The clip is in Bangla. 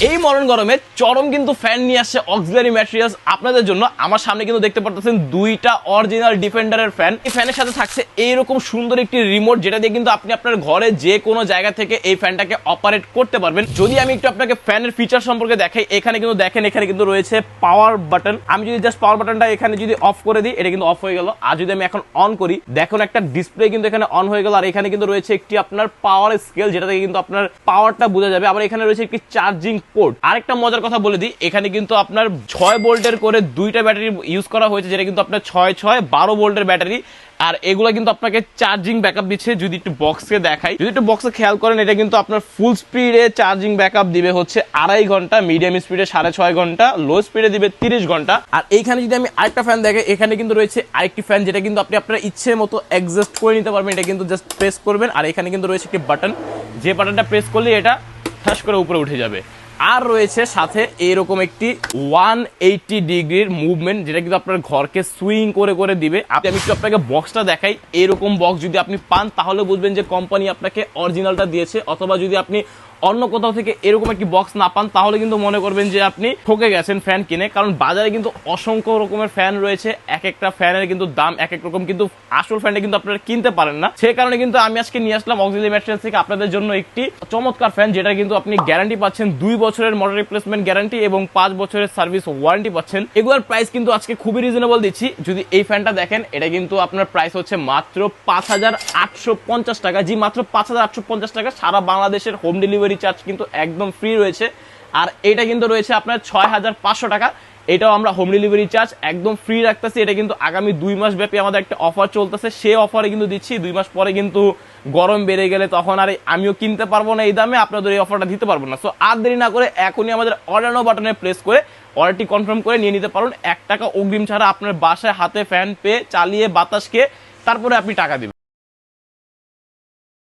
এই মরণ গরমে চরম কিন্তু ফ্যান নিয়ে আসছে অক্সিলারি ম্যাটেরিয়ালস আপনাদের জন্য। আমার সামনে কিন্তু দেখতে পারতেছেন দুইটা অরিজিনাল ডিফেন্ডারের ফ্যান। এই ফ্যানের সাথে থাকছে এইরকম সুন্দর একটি রিমোট, যেটা দিয়ে কিন্তু আপনি আপনার ঘরে যে কোনো জায়গা থেকে এই ফ্যানটাকে অপারেট করতে পারবেন। যদি আমি একটু আপনাকে ফ্যানের ফিচার সম্পর্কে দেখাই, এখানে কিন্তু দেখেন এখানে কিন্তু রয়েছে পাওয়ার বাটন। আমি যদি জাস্ট পাওয়ার বাটনটা এখানে যদি অফ করে দিই, এটা কিন্তু অফ হয়ে গেল। আর যদি আমি এখন অন করি, দেখুন একটা ডিসপ্লে কিন্তু এখানে অন হয়ে গেল। আর এখানে কিন্তু রয়েছে একটি আপনার পাওয়ার স্কেল, যেটা থেকে কিন্তু আপনার পাওয়ারটা বোঝা যাবে। আবার এখানে রয়েছে একটি চার্জিং পোর্ট। আরেকটা মজার কথা বলে দিই, এখানে কিন্তু আপনার 6 ভোল্টের করে দুইটা ব্যাটারি ইউজ করা হয়েছে, যেটা কিন্তু আপনার 6 ভোল্টের ব্যাটারি। আর এগুলা কিন্তু আপনাকে চার্জিং ব্যাকআপ দিচ্ছে। যদি একটু বক্সকে দেখাই, যদি একটু বক্সে খেয়াল করেন, এটা কিন্তু আপনার ফুল স্পিডে চার্জিং ব্যাকআপ দিবে হচ্ছে 2.5 ঘন্টা, মিডিয়াম স্পিডে 6.5 ঘন্টা, লো স্পিডে দিবে 30 ঘন্টা। আর এইখানে যদি আমি আরেকটা ফ্যান দেখে, এখানে কিন্তু রয়েছে আরেকটি ফ্যান, যেটা কিন্তু আপনি আপনার ইচ্ছে মতো অ্যাডজাস্ট করে নিতে পারবেন। এটা কিন্তু জাস্ট প্রেস করবেন, আর এখানে কিন্তু রয়েছে একটি বাটন, যে বাটনটা প্রেস করলে এটা ঠাস করে উপরে উঠে যাবে। আর রয়েছে সাথে এরকম একটি 180 ডিগ্রির মুভমেন্ট, যেটা কিন্তু আপনার ঘরকে সুইং করে করে দিবে। আমি একটু আপনাকে বক্সটা দেখাই। এরকম বক্স যদি আপনি পান, তাহলে বুঝবেন যে কোম্পানি আপনাকে অরিজিনালটা দিয়েছে। অথবা যদি আপনি অন্য কোথাও থেকে এরকম একটি বক্স না পান, তাহলে কিন্তু মনে করবেন যে আপনি ঠকে গেছেন ফ্যান কিনে। কারণ বাজারে কিন্তু অসংখ্য রকমের ফ্যান রয়েছে, এক একটা ফ্যানের কিন্তু দাম এক এক রকম, কিন্তু আসল ফ্যানটা কিন্তু আপনারা কিনতে পারেন না। সেই কারণে কিন্তু আমি আজকে নিয়ে আসলাম অক্সিলারি ম্যাটেরিয়ালস থেকে আপনাদের জন্য একটি চমৎকার ফ্যান, যেটা কিন্তু আপনি গ্যারান্টি পাচ্ছেন 2 বছরের মডেল রিপ্লেসমেন্ট গ্যারান্টি এবং 5 বছরের সার্ভিস ওয়ারেন্টি পাচ্ছেন। এগুলোর প্রাইস কিন্তু আজকে খুবই রিজনেবল দিচ্ছি। যদি এই ফ্যানটা দেখেন, এটা কিন্তু আপনার প্রাইস হচ্ছে মাত্র 5,850 টাকা। জি, মাত্র 5,850 টাকা। সারা বাংলাদেশের হোম ডেলিভারি চার্জ কিন্তু একদম ফ্রি রয়েছে। আর এটা কিন্তু রয়েছে আপনার 6,500 টাকা। এটাও আমরা হোম ডেলিভারি চার্জ একদম ফ্রি রাখতেছি। এটা কিন্তু আগামী 2 মাস ব্যাপী আমাদের একটা অফার চলতেছে, সেই অফারে কিন্তু দিচ্ছি। 2 মাস পরে কিন্তু গরম বেড়ে গেলে তখন আর আমিও কিনতে পারবো না এই দামে, আপনাদের এই অফারটা দিতে পারবো না। সো আর দেরি না করে এখনই আমাদের অর্ডার নাও বাটনে প্রেস করে অর্ডারটি কনফার্ম করে নিয়ে নিতে পারুন। 1 টাকা অগ্রিম ছাড়া আপনার বাসায় হাতে ফ্যান পেয়ে চালিয়ে বাতাস খেয়ে তারপরে আপনি টাকা দিবেন।